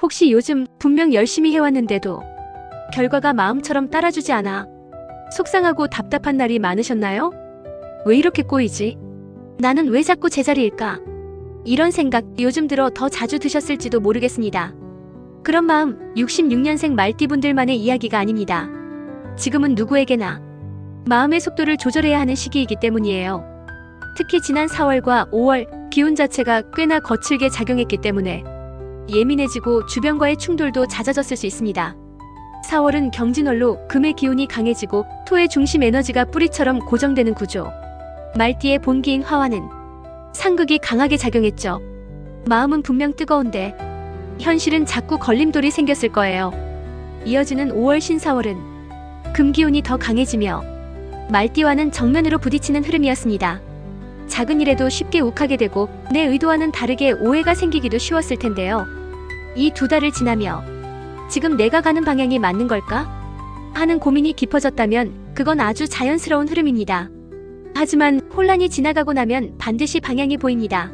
혹시 요즘 분명 열심히 해왔는데도 결과가 마음처럼 따라주지 않아 속상하고 답답한 날이 많으셨나요? 왜 이렇게 꼬이지? 나는 왜 자꾸 제자리일까? 이런 생각 요즘 들어 더 자주 드셨을지도 모르겠습니다. 그런 마음 66년생 말띠분들만의 이야기가 아닙니다. 지금은 누구에게나 마음의 속도를 조절해야 하는 시기이기 때문이에요. 특히 지난 4월과 5월 기운 자체가 꽤나 거칠게 작용했기 때문에 예민해지고 주변과의 충돌도 잦아졌을 수 있습니다. 4월은 경진월로 금의 기운이 강해지고 토의 중심 에너지가 뿌리처럼 고정되는 구조. 말띠의 본기인 화화는 상극이 강하게 작용했죠. 마음은 분명 뜨거운데 현실은 자꾸 걸림돌이 생겼을 거예요. 이어지는 5월 신사월은 금기운이 더 강해지며 말띠와는 정면으로 부딪히는 흐름이었습니다. 작은 일에도 쉽게 욱하게 되고 내 의도와는 다르게 오해가 생기기도 쉬웠을 텐데요. 이 두 달을 지나며 지금 내가 가는 방향이 맞는 걸까? 하는 고민이 깊어졌다면 그건 아주 자연스러운 흐름입니다. 하지만 혼란이 지나가고 나면 반드시 방향이 보입니다.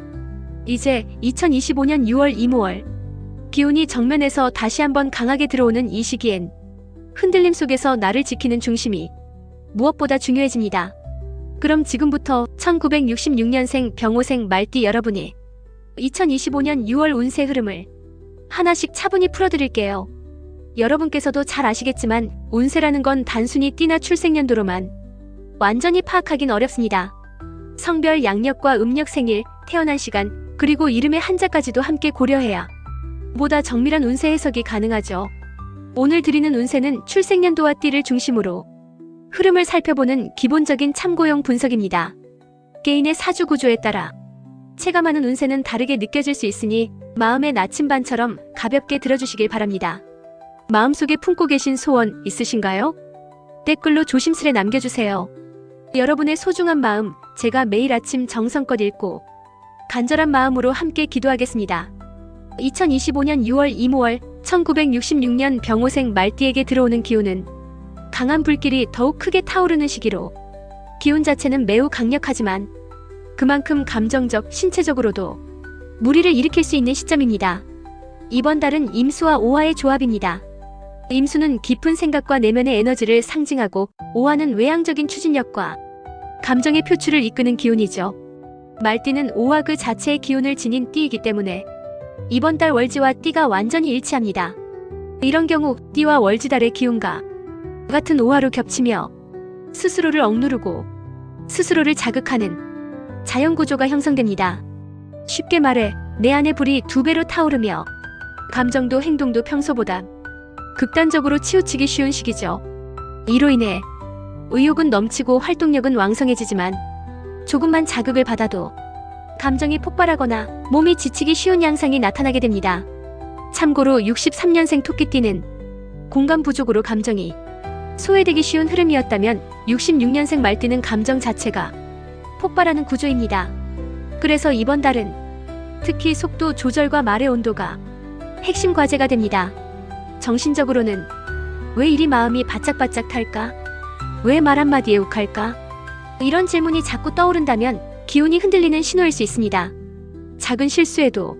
이제 2025년 6월 이모월 기운이 정면에서 다시 한번 강하게 들어오는 이 시기엔 흔들림 속에서 나를 지키는 중심이 무엇보다 중요해집니다. 그럼 지금부터 1966년생 병호생 말띠 여러분이 2025년 6월 운세 흐름을 하나씩 차분히 풀어드릴게요. 여러분께서도 잘 아시겠지만 운세라는 건 단순히 띠나 출생연도로만 완전히 파악하긴 어렵습니다. 성별, 양력과 음력, 생일, 태어난 시간, 그리고 이름의 한자까지도 함께 고려해야 보다 정밀한 운세 해석이 가능하죠. 오늘 드리는 운세는 출생연도와 띠를 중심으로 흐름을 살펴보는 기본적인 참고용 분석입니다. 개인의 사주 구조에 따라 체감하는 운세는 다르게 느껴질 수 있으니 마음의 나침반처럼 가볍게 들어주시길 바랍니다. 마음속에 품고 계신 소원 있으신가요? 댓글로 조심스레 남겨주세요. 여러분의 소중한 마음 제가 매일 아침 정성껏 읽고 간절한 마음으로 함께 기도하겠습니다. 2025년 6월 이모월 1966년 병호생 말띠에게 들어오는 기운은 강한 불길이 더욱 크게 타오르는 시기로 기운 자체는 매우 강력하지만 그만큼 감정적, 신체적으로도 무리를 일으킬 수 있는 시점입니다. 이번 달은 임수와 오화의 조합입니다. 임수는 깊은 생각과 내면의 에너지를 상징하고 오화는 외향적인 추진력과 감정의 표출을 이끄는 기운이죠. 말띠는 오화 그 자체의 기운을 지닌 띠이기 때문에 이번 달 월지와 띠가 완전히 일치합니다. 이런 경우 띠와 월지달의 기운과 같은 오화로 겹치며 스스로를 억누르고 스스로를 자극하는 자연구조가 형성됩니다. 쉽게 말해 내 안의 불이 2배로 타오르며 감정도 행동도 평소보다 극단적으로 치우치기 쉬운 시기죠. 이로 인해 의욕은 넘치고 활동력은 왕성해지지만 조금만 자극을 받아도 감정이 폭발하거나 몸이 지치기 쉬운 양상이 나타나게 됩니다. 참고로 63년생 토끼띠는 공감 부족으로 감정이 소외되기 쉬운 흐름이었다면 66년생 말띠는 감정 자체가 폭발하는 구조입니다. 그래서 이번 달은 특히 속도 조절과 말의 온도가 핵심 과제가 됩니다. 정신적으로는 왜 이리 마음이 바짝바짝 탈까? 왜 말 한마디에 욱할까? 이런 질문이 자꾸 떠오른다면 기운이 흔들리는 신호일 수 있습니다. 작은 실수에도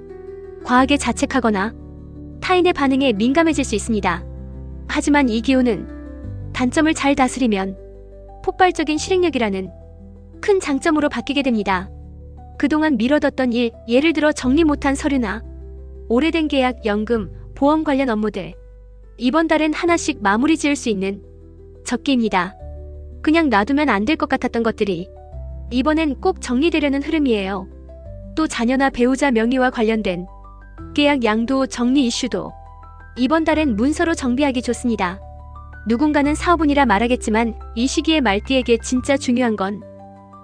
과하게 자책하거나 타인의 반응에 민감해질 수 있습니다. 하지만 이 기운은 단점을 잘 다스리면 폭발적인 실행력이라는 큰 장점으로 바뀌게 됩니다. 그동안 미뤄뒀던 일, 예를 들어 정리 못한 서류나 오래된 계약, 연금, 보험 관련 업무들 이번 달엔 하나씩 마무리 지을 수 있는 적기입니다. 그냥 놔두면 안 될 것 같았던 것들이 이번엔 꼭 정리되려는 흐름이에요. 또 자녀나 배우자 명의와 관련된 계약 양도 정리 이슈도 이번 달엔 문서로 정비하기 좋습니다. 누군가는 사업운이라 말하겠지만 이 시기에 말띠에게 진짜 중요한 건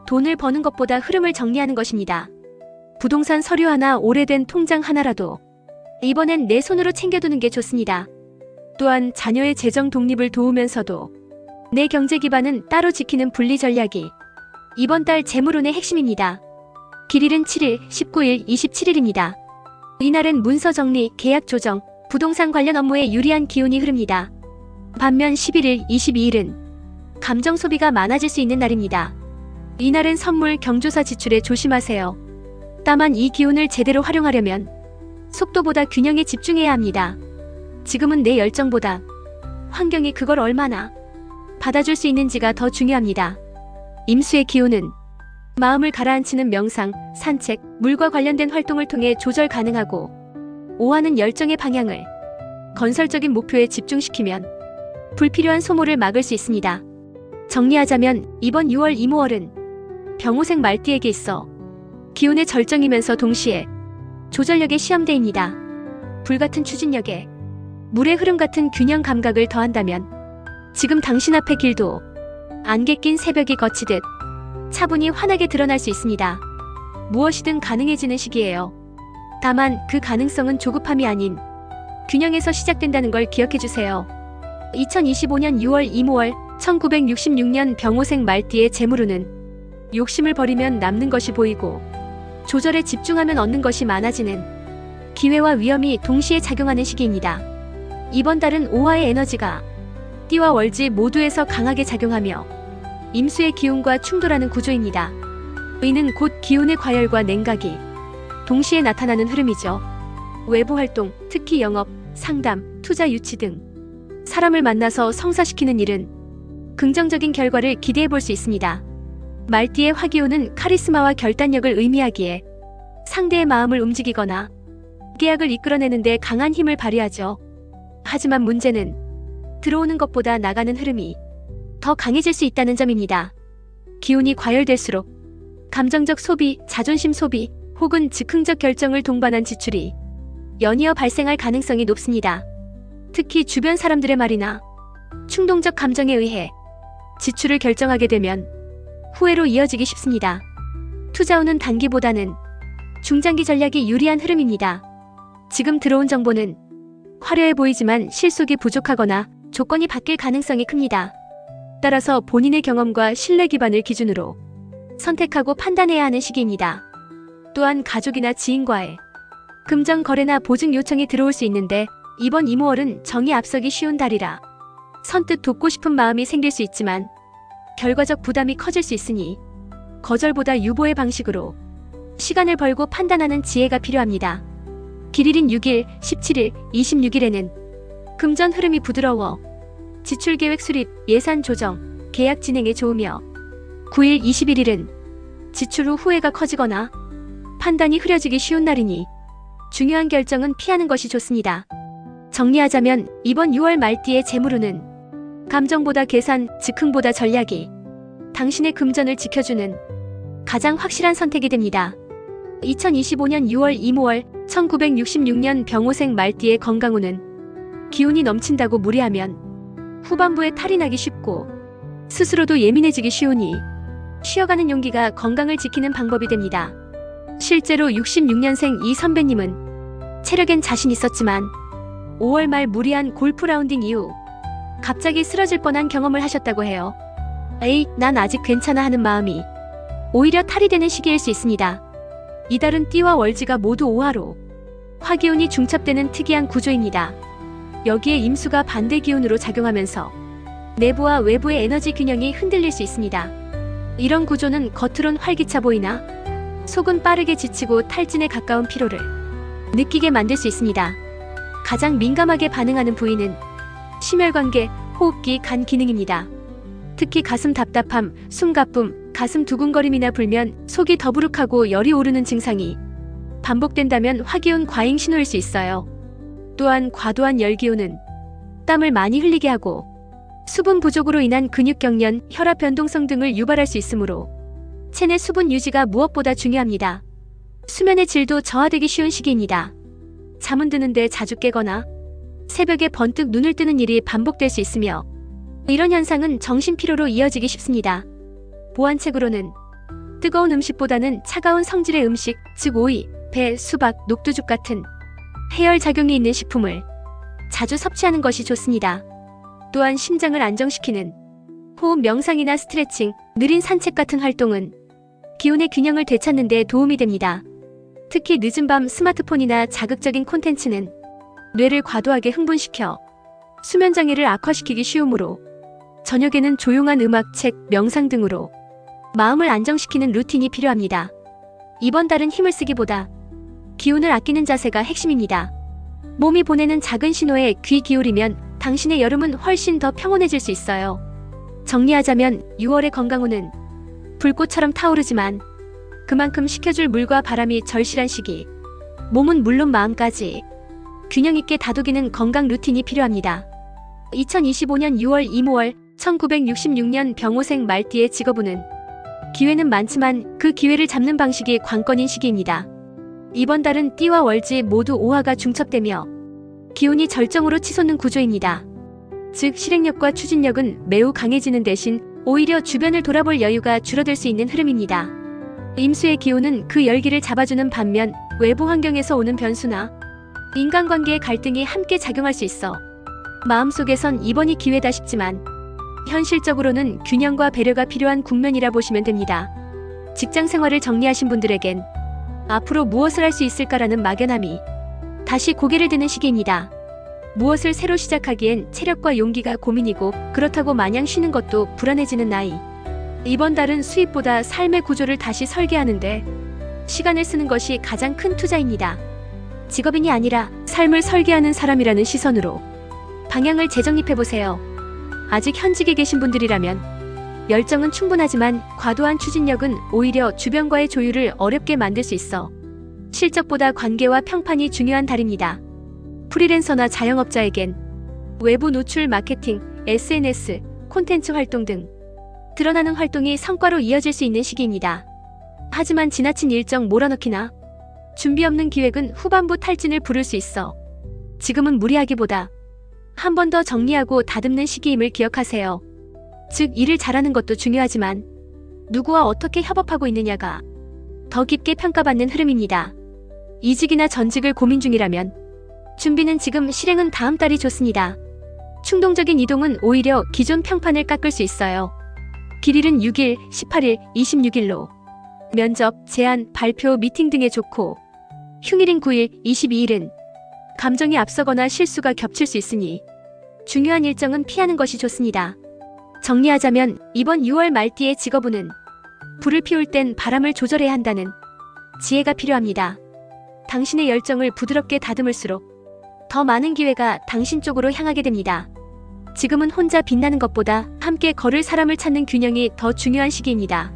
돈을 버는 것보다 흐름을 정리하는 것입니다. 부동산 서류 하나, 오래된 통장 하나라도 이번엔 내 손으로 챙겨두는 게 좋습니다. 또한 자녀의 재정 독립을 도우면서도 내 경제 기반은 따로 지키는 분리 전략이 이번 달 재물운의 핵심입니다. 길일은 7일, 19일, 27일입니다. 이날은 문서 정리, 계약 조정, 부동산 관련 업무에 유리한 기운이 흐릅니다. 반면 11일, 22일은 감정 소비가 많아질 수 있는 날입니다. 이날은 선물, 경조사 지출에 조심하세요. 다만 이 기운을 제대로 활용하려면 속도보다 균형에 집중해야 합니다. 지금은 내 열정보다 환경이 그걸 얼마나 받아줄 수 있는지가 더 중요합니다. 임수의 기운은 마음을 가라앉히는 명상, 산책, 물과 관련된 활동을 통해 조절 가능하고, 오화는 열정의 방향을 건설적인 목표에 집중시키면 불필요한 소모를 막을 수 있습니다. 정리하자면 이번 6월 이모월은 병호생 말띠에게 있어 기운의 절정이면서 동시에 조절력의 시험대입니다. 불같은 추진력에 물의 흐름 같은 균형 감각을 더한다면 지금 당신 앞의 길도 안개 낀 새벽이 거치듯 차분히 환하게 드러날 수 있습니다. 무엇이든 가능해지는 시기예요. 다만 그 가능성은 조급함이 아닌 균형에서 시작된다는 걸 기억해주세요. 2025년 6월 이모월 1966년 병호생 말띠의 재물운은 욕심을 버리면 남는 것이 보이고 조절에 집중하면 얻는 것이 많아지는 기회와 위험이 동시에 작용하는 시기입니다. 이번 달은 오화의 에너지가 띠와 월지 모두에서 강하게 작용하며 임수의 기운과 충돌하는 구조입니다. 의는 곧 기운의 과열과 냉각이 동시에 나타나는 흐름이죠. 외부 활동, 특히 영업, 상담, 투자 유치 등 사람을 만나서 성사시키는 일은 긍정적인 결과를 기대해 볼 수 있습니다. 말띠의 화기운은 카리스마와 결단력을 의미하기에 상대의 마음을 움직이거나 계약을 이끌어내는데 강한 힘을 발휘하죠. 하지만 문제는 들어오는 것보다 나가는 흐름이 더 강해질 수 있다는 점입니다. 기운이 과열될수록 감정적 소비, 자존심 소비 혹은 즉흥적 결정을 동반한 지출이 연이어 발생할 가능성이 높습니다. 특히 주변 사람들의 말이나 충동적 감정에 의해 지출을 결정하게 되면 후회로 이어지기 쉽습니다. 투자운은 단기보다는 중장기 전략이 유리한 흐름입니다. 지금 들어온 정보는 화려해 보이지만 실속이 부족하거나 조건이 바뀔 가능성이 큽니다. 따라서 본인의 경험과 신뢰 기반을 기준으로 선택하고 판단해야 하는 시기입니다. 또한 가족이나 지인과의 금전 거래나 보증 요청이 들어올 수 있는데 이번 이모월은 정이 앞서기 쉬운 달이라 선뜻 돕고 싶은 마음이 생길 수 있지만 결과적 부담이 커질 수 있으니 거절보다 유보의 방식으로 시간을 벌고 판단하는 지혜가 필요합니다. 길일인 6일, 17일, 26일에는 금전 흐름이 부드러워 지출계획 수립, 예산 조정, 계약 진행에 좋으며 9일, 21일은 지출 후 후회가 커지거나 판단이 흐려지기 쉬운 날이니 중요한 결정은 피하는 것이 좋습니다. 정리하자면 이번 6월 말띠의 재물운은 감정보다 계산, 즉흥보다 전략이 당신의 금전을 지켜주는 가장 확실한 선택이 됩니다. 2025년 6월 이모월 1966년 병호생 말띠의 건강운은 기운이 넘친다고 무리하면 후반부에 탈이 나기 쉽고 스스로도 예민해지기 쉬우니 쉬어가는 용기가 건강을 지키는 방법이 됩니다. 실제로 66년생 이 선배님은 체력엔 자신 있었지만 5월 말 무리한 골프 라운딩 이후 갑자기 쓰러질 뻔한 경험을 하셨다고 해요. 에이, 난 아직 괜찮아 하는 마음이 오히려 탈이 되는 시기일 수 있습니다. 이달은 띠와 월지가 모두 오화로 화기운이 중첩되는 특이한 구조입니다. 여기에 임수가 반대 기운으로 작용하면서 내부와 외부의 에너지 균형이 흔들릴 수 있습니다. 이런 구조는 겉으론 활기차 보이나 속은 빠르게 지치고 탈진에 가까운 피로를 느끼게 만들 수 있습니다. 가장 민감하게 반응하는 부위는 심혈관계, 호흡기, 간 기능입니다. 특히 가슴 답답함, 숨 가쁨, 가슴 두근거림이나 불면, 속이 더부룩하고 열이 오르는 증상이 반복된다면 화기운 과잉 신호일 수 있어요. 또한 과도한 열기운은 땀을 많이 흘리게 하고 수분 부족으로 인한 근육 경련, 혈압 변동성 등을 유발할 수 있으므로 체내 수분 유지가 무엇보다 중요합니다. 수면의 질도 저하되기 쉬운 시기입니다. 잠은 드는데 자주 깨거나 새벽에 번뜩 눈을 뜨는 일이 반복될 수 있으며 이런 현상은 정신피로로 이어지기 쉽습니다. 보완책으로는 뜨거운 음식보다는 차가운 성질의 음식, 즉 오이, 배, 수박, 녹두죽 같은 해열 작용이 있는 식품을 자주 섭취하는 것이 좋습니다. 또한 심장을 안정시키는 호흡 명상이나 스트레칭, 느린 산책 같은 활동은 기운의 균형을 되찾는 데 도움이 됩니다. 특히 늦은 밤 스마트폰이나 자극적인 콘텐츠는 뇌를 과도하게 흥분시켜 수면 장애를 악화시키기 쉬우므로 저녁에는 조용한 음악, 책, 명상 등으로 마음을 안정시키는 루틴이 필요합니다. 이번 달은 힘을 쓰기보다 기운을 아끼는 자세가 핵심입니다. 몸이 보내는 작은 신호에 귀 기울이면 당신의 여름은 훨씬 더 평온해질 수 있어요. 정리하자면 6월의 건강운은 불꽃처럼 타오르지만 그만큼 식혀줄 물과 바람이 절실한 시기. 몸은 물론 마음까지 균형 있게 다독이는 건강 루틴이 필요합니다. 2025년 6월 이모월 1966년 병호생 말띠의 직업운은 기회는 많지만 그 기회를 잡는 방식이 관건인 시기입니다. 이번 달은 띠와 월지 모두 오화가 중첩되며 기운이 절정으로 치솟는 구조입니다. 즉 실행력과 추진력은 매우 강해지는 대신 오히려 주변을 돌아볼 여유가 줄어들 수 있는 흐름입니다. 임수의 기운은 그 열기를 잡아주는 반면 외부 환경에서 오는 변수나 인간관계의 갈등이 함께 작용할 수 있어 마음속에선 이번이 기회다 싶지만 현실적으로는 균형과 배려가 필요한 국면이라 보시면 됩니다. 직장 생활을 정리하신 분들에겐 앞으로 무엇을 할 수 있을까라는 막연함이 다시 고개를 드는 시기입니다. 무엇을 새로 시작하기엔 체력과 용기가 고민이고 그렇다고 마냥 쉬는 것도 불안해지는 나이. 이번 달은 수입보다 삶의 구조를 다시 설계하는데 시간을 쓰는 것이 가장 큰 투자입니다. 직업인이 아니라 삶을 설계하는 사람이라는 시선으로 방향을 재정립해보세요. 아직 현직에 계신 분들이라면 열정은 충분하지만 과도한 추진력은 오히려 주변과의 조율을 어렵게 만들 수 있어 실적보다 관계와 평판이 중요한 달입니다. 프리랜서나 자영업자에겐 외부 노출 마케팅, SNS, 콘텐츠 활동 등 드러나는 활동이 성과로 이어질 수 있는 시기입니다. 하지만 지나친 일정 몰아넣기나 준비 없는 기획은 후반부 탈진을 부를 수 있어 지금은 무리하기보다 한 번 더 정리하고 다듬는 시기임을 기억하세요. 즉 일을 잘하는 것도 중요하지만 누구와 어떻게 협업하고 있느냐가 더 깊게 평가받는 흐름입니다. 이직이나 전직을 고민 중이라면 준비는 지금, 실행은 다음 달이 좋습니다. 충동적인 이동은 오히려 기존 평판을 깎을 수 있어요. 길일은 6일, 18일, 26일로 면접, 제안, 발표, 미팅 등에 좋고 흉일인 9일, 22일은 감정이 앞서거나 실수가 겹칠 수 있으니 중요한 일정은 피하는 것이 좋습니다. 정리하자면 이번 6월 말띠의 직업운은 불을 피울 땐 바람을 조절해야 한다는 지혜가 필요합니다. 당신의 열정을 부드럽게 다듬을수록 더 많은 기회가 당신 쪽으로 향하게 됩니다. 지금은 혼자 빛나는 것보다 함께 걸을 사람을 찾는 균형이 더 중요한 시기입니다.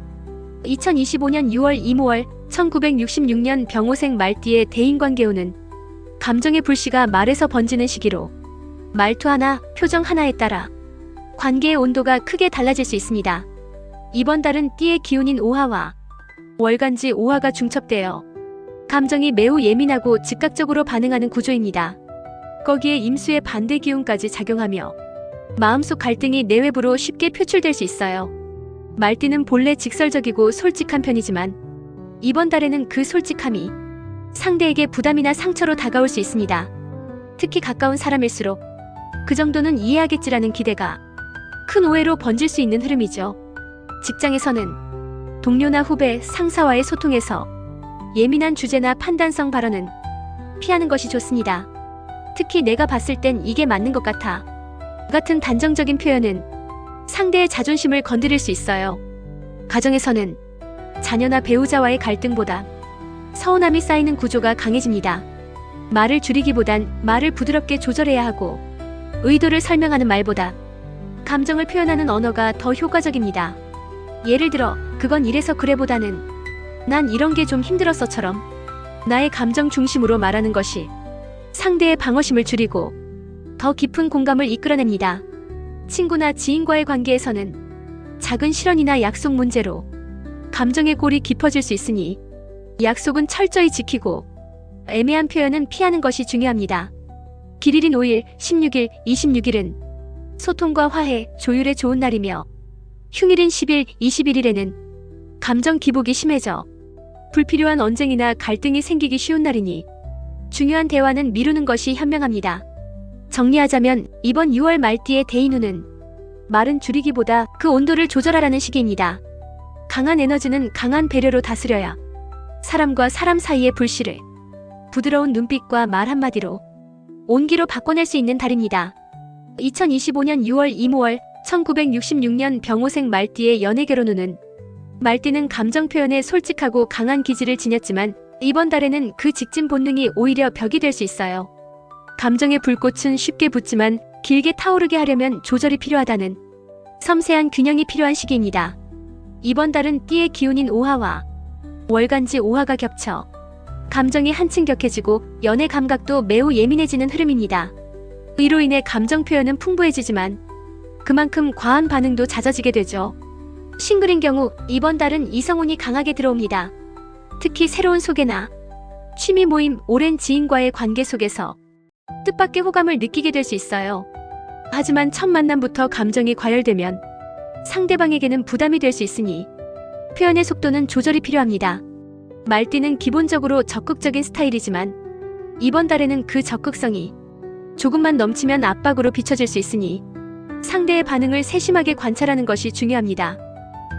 2025년 6월 이모월 1966년 병호생 말띠의 대인관계운은 감정의 불씨가 말에서 번지는 시기로 말투 하나, 표정 하나에 따라 관계의 온도가 크게 달라질 수 있습니다. 이번 달은 띠의 기운인 오화와 월간지 오화가 중첩되어 감정이 매우 예민하고 즉각적으로 반응하는 구조입니다. 거기에 임수의 반대 기운까지 작용하며 마음속 갈등이 내외부로 쉽게 표출될 수 있어요. 말띠는 본래 직설적이고 솔직한 편이지만 이번 달에는 그 솔직함이 상대에게 부담이나 상처로 다가올 수 있습니다. 특히 가까운 사람일수록 그 정도는 이해하겠지라는 기대가 큰 오해로 번질 수 있는 흐름이죠. 직장에서는 동료나 후배, 상사와의 소통에서 예민한 주제나 판단성 발언은 피하는 것이 좋습니다. 특히 내가 봤을 땐 이게 맞는 것 같아 같은 단정적인 표현은 상대의 자존심을 건드릴 수 있어요. 가정에서는 자녀나 배우자와의 갈등보다 서운함이 쌓이는 구조가 강해집니다. 말을 줄이기보단 말을 부드럽게 조절해야 하고 의도를 설명하는 말보다 감정을 표현하는 언어가 더 효과적입니다. 예를 들어 그건 이래서 그래보다는 난 이런 게 좀 힘들었어처럼 나의 감정 중심으로 말하는 것이 상대의 방어심을 줄이고 더 깊은 공감을 이끌어냅니다. 친구나 지인과의 관계에서는 작은 실언이나 약속 문제로 감정의 골이 깊어질 수 있으니 약속은 철저히 지키고 애매한 표현은 피하는 것이 중요합니다. 길일인 5일, 16일, 26일은 소통과 화해, 조율에 좋은 날이며 흉일인 10일, 21일에는 감정 기복이 심해져 불필요한 언쟁이나 갈등이 생기기 쉬운 날이니 중요한 대화는 미루는 것이 현명합니다. 정리하자면 이번 6월 말띠의 대인운은 말은 줄이기보다 그 온도를 조절하라는 시기입니다. 강한 에너지는 강한 배려로 다스려야 사람과 사람 사이의 불씨를 부드러운 눈빛과 말 한마디로 온기로 바꿔낼 수 있는 달입니다. 2025년 6월 이모월 1966년 병호생 말띠의 연애 결혼운은 말띠는 감정 표현에 솔직하고 강한 기질을 지녔지만 이번 달에는 그 직진 본능이 오히려 벽이 될 수 있어요. 감정의 불꽃은 쉽게 붙지만 길게 타오르게 하려면 조절이 필요하다는 섬세한 균형이 필요한 시기입니다. 이번 달은 띠의 기운인 오화와 월간지 오화가 겹쳐 감정이 한층 격해지고 연애 감각도 매우 예민해지는 흐름입니다. 이로 인해 감정 표현은 풍부해지지만 그만큼 과한 반응도 잦아지게 되죠. 싱글인 경우 이번 달은 이성운이 강하게 들어옵니다. 특히 새로운 소개나 취미 모임, 오랜 지인과의 관계 속에서 뜻밖의 호감을 느끼게 될 수 있어요. 하지만 첫 만남부터 감정이 과열되면 상대방에게는 부담이 될 수 있으니 표현의 속도는 조절이 필요합니다. 말띠는 기본적으로 적극적인 스타일이지만 이번 달에는 그 적극성이 조금만 넘치면 압박으로 비춰질 수 있으니 상대의 반응을 세심하게 관찰하는 것이 중요합니다.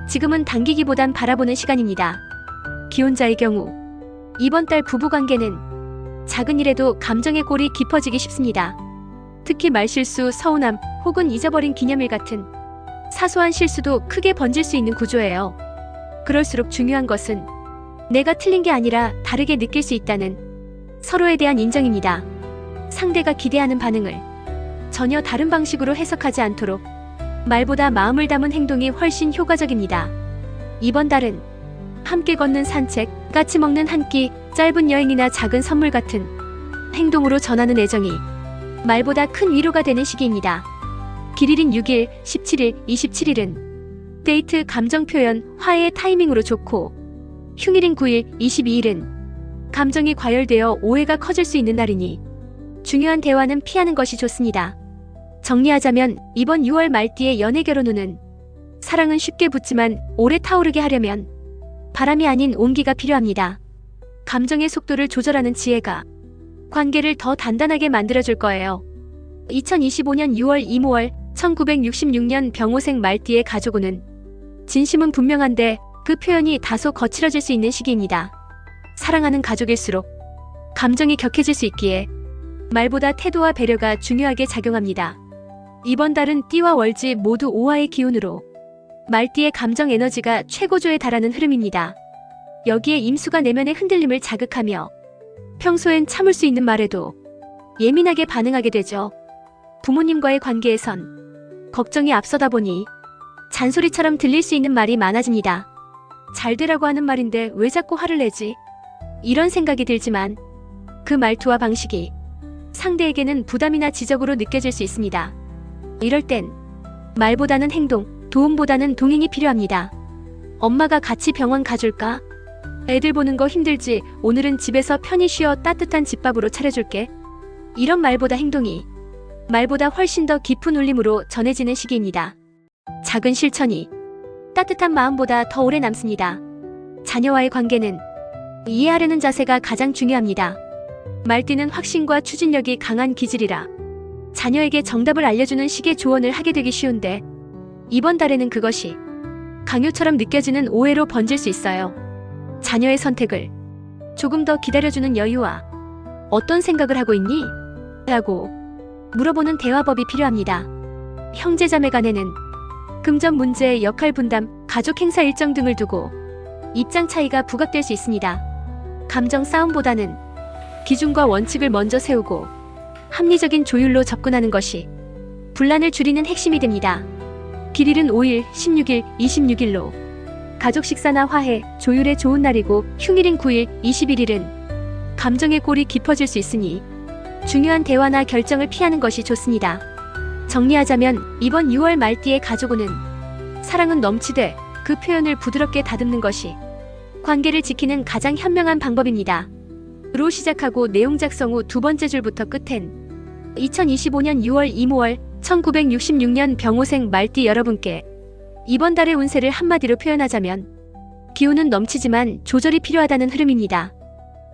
지금은 당기기보단 바라보는 시간입니다. 기혼자의 경우 이번 달 부부관계는 작은 일에도 감정의 골이 깊어지기 쉽습니다. 특히 말실수, 서운함 혹은 잊어버린 기념일 같은 사소한 실수도 크게 번질 수 있는 구조예요. 그럴수록 중요한 것은 내가 틀린 게 아니라 다르게 느낄 수 있다는 서로에 대한 인정입니다. 상대가 기대하는 반응을 전혀 다른 방식으로 해석하지 않도록 말보다 마음을 담은 행동이 훨씬 효과적입니다. 이번 달은 함께 걷는 산책, 같이 먹는 한 끼, 짧은 여행이나 작은 선물 같은 행동으로 전하는 애정이 말보다 큰 위로가 되는 시기입니다. 길일인 6일, 17일, 27일은 데이트, 감정 표현, 화해의 타이밍으로 좋고 흉일인 9일, 22일은 감정이 과열되어 오해가 커질 수 있는 날이니 중요한 대화는 피하는 것이 좋습니다. 정리하자면 이번 6월 말띠의 연애 결혼 운은 사랑은 쉽게 붙지만 오래 타오르게 하려면 바람이 아닌 온기가 필요합니다. 감정의 속도를 조절하는 지혜가 관계를 더 단단하게 만들어줄 거예요. 2025년 6월 이모월 1966년 병오생 말띠의 가족운은 진심은 분명한데 그 표현이 다소 거칠어질 수 있는 시기입니다. 사랑하는 가족일수록 감정이 격해질 수 있기에 말보다 태도와 배려가 중요하게 작용합니다. 이번 달은 띠와 월지 모두 오화의 기운으로 말띠의 감정 에너지가 최고조에 달하는 흐름입니다. 여기에 임수가 내면의 흔들림을 자극하며 평소엔 참을 수 있는 말에도 예민하게 반응하게 되죠. 부모님과의 관계에선 걱정이 앞서다 보니 잔소리처럼 들릴 수 있는 말이 많아집니다. 잘 되라고 하는 말인데 왜 자꾸 화를 내지? 이런 생각이 들지만 그 말투와 방식이 상대에게는 부담이나 지적으로 느껴질 수 있습니다. 이럴 땐 말보다는 행동, 도움보다는 동행이 필요합니다. 엄마가 같이 병원 가줄까? 애들 보는 거 힘들지? 오늘은 집에서 편히 쉬어 따뜻한 집밥으로 차려줄게. 이런 말보다 행동이 말보다 훨씬 더 깊은 울림으로 전해지는 시기입니다. 작은 실천이 따뜻한 마음보다 더 오래 남습니다. 자녀와의 관계는 이해하려는 자세가 가장 중요합니다. 말띠는 확신과 추진력이 강한 기질이라 자녀에게 정답을 알려주는 식의 조언을 하게 되기 쉬운데 이번 달에는 그것이 강요처럼 느껴지는 오해로 번질 수 있어요. 자녀의 선택을 조금 더 기다려주는 여유와 어떤 생각을 하고 있니? 라고 물어보는 대화법이 필요합니다. 형제자매 간에는 금전 문제, 역할 분담, 가족 행사 일정 등을 두고 입장 차이가 부각될 수 있습니다. 감정 싸움보다는 기준과 원칙을 먼저 세우고 합리적인 조율로 접근하는 것이 분란을 줄이는 핵심이 됩니다. 길일은 5일, 16일, 26일로 가족 식사나 화해, 조율에 좋은 날이고 흉일인 9일, 21일은 감정의 골이 깊어질 수 있으니 중요한 대화나 결정을 피하는 것이 좋습니다. 정리하자면 이번 6월 말띠의 가족운은 사랑은 넘치되 그 표현을 부드럽게 다듬는 것이 관계를 지키는 가장 현명한 방법입니다. 로 시작하고 내용 작성 후 두 번째 줄부터 끝엔 2025년 6월 이모월 1966년 병오생 말띠 여러분께 이번 달의 운세를 한마디로 표현하자면 기운은 넘치지만 조절이 필요하다는 흐름입니다.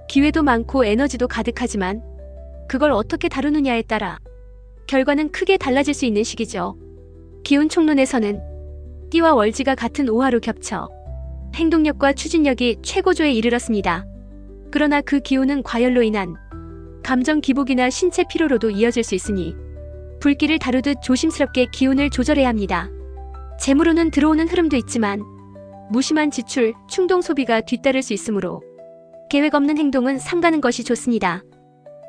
기회도 많고 에너지도 가득하지만 그걸 어떻게 다루느냐에 따라 결과는 크게 달라질 수 있는 시기죠. 기운 총론에서는 띠와 월지가 같은 오화로 겹쳐 행동력과 추진력이 최고조에 이르렀습니다. 그러나 그 기운은 과열로 인한 감정 기복이나 신체 피로로도 이어질 수 있으니 불길을 다루듯 조심스럽게 기운을 조절해야 합니다. 재물운은 들어오는 흐름도 있지만 무심한 지출, 충동 소비가 뒤따를 수 있으므로 계획 없는 행동은 삼가는 것이 좋습니다.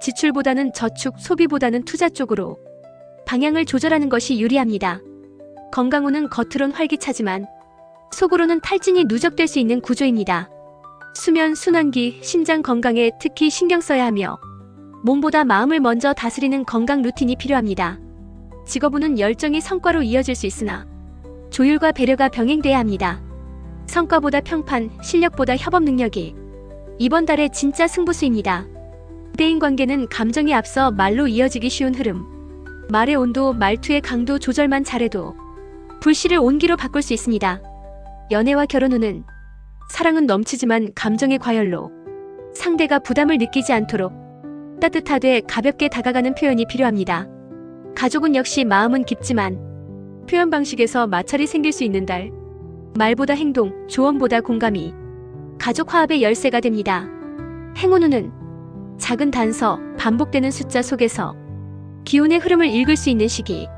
지출보다는 저축, 소비보다는 투자 쪽으로 방향을 조절하는 것이 유리합니다. 건강운은 겉으론 활기차지만 속으로는 탈진이 누적될 수 있는 구조입니다. 수면, 순환기, 심장 건강에 특히 신경 써야 하며 몸보다 마음을 먼저 다스리는 건강 루틴이 필요합니다. 직업운은 열정이 성과로 이어질 수 있으나 조율과 배려가 병행돼야 합니다. 성과보다 평판, 실력보다 협업 능력이 이번 달의 진짜 승부수입니다. 대인관계는 감정이 앞서 말로 이어지기 쉬운 흐름. 말의 온도, 말투의 강도 조절만 잘해도 불씨를 온기로 바꿀 수 있습니다. 연애와 결혼운은 사랑은 넘치지만 감정의 과열로 상대가 부담을 느끼지 않도록 따뜻하되 가볍게 다가가는 표현이 필요합니다. 가족은 역시 마음은 깊지만 표현 방식에서 마찰이 생길 수 있는 달. 말보다 행동, 조언보다 공감이 가족 화합의 열쇠가 됩니다. 행운운은 작은 단서, 반복되는 숫자 속에서 기운의 흐름을 읽을 수 있는 시기.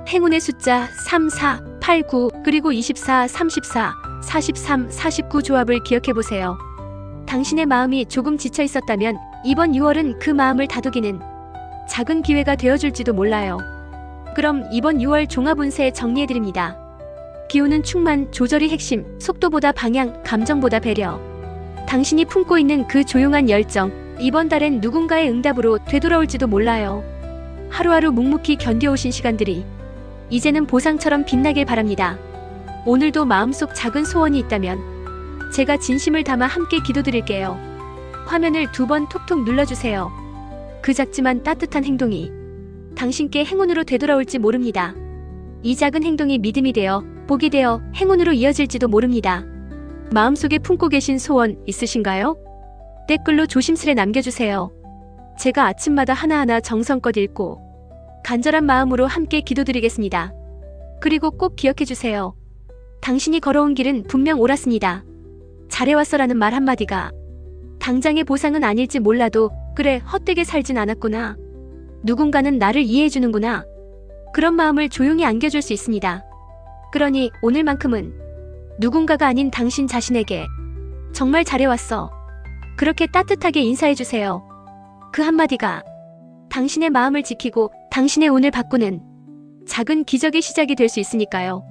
행운의 숫자 3, 4, 8, 9 그리고 24, 34, 43, 49 조합을 기억해보세요. 당신의 마음이 조금 지쳐 있었다면 이번 6월은 그 마음을 다독이는 작은 기회가 되어줄지도 몰라요. 그럼 이번 6월 종합운세 정리해드립니다. 기운은 충만, 조절이 핵심, 속도보다 방향, 감정보다 배려. 당신이 품고 있는 그 조용한 열정, 이번 달엔 누군가의 응답으로 되돌아올지도 몰라요. 하루하루 묵묵히 견뎌오신 시간들이 이제는 보상처럼 빛나길 바랍니다. 오늘도 마음속 작은 소원이 있다면 제가 진심을 담아 함께 기도드릴게요. 화면을 2번 톡톡 눌러주세요. 그 작지만 따뜻한 행동이 당신께 행운으로 되돌아올지 모릅니다. 이 작은 행동이 믿음이 되어 복이 되어 행운으로 이어질지도 모릅니다. 마음속에 품고 계신 소원 있으신가요? 댓글로 조심스레 남겨주세요. 제가 아침마다 하나하나 정성껏 읽고 간절한 마음으로 함께 기도드리겠습니다. 그리고 꼭 기억해주세요. 당신이 걸어온 길은 분명 옳았습니다. 잘해왔어라는 말 한마디가 당장의 보상은 아닐지 몰라도 그래, 헛되게 살진 않았구나. 누군가는 나를 이해해주는구나. 그런 마음을 조용히 안겨줄 수 있습니다. 그러니 오늘만큼은 누군가가 아닌 당신 자신에게 정말 잘해왔어. 그렇게 따뜻하게 인사해주세요. 그 한마디가 당신의 마음을 지키고 당신의 운을 바꾸는 작은 기적의 시작이 될 수 있으니까요.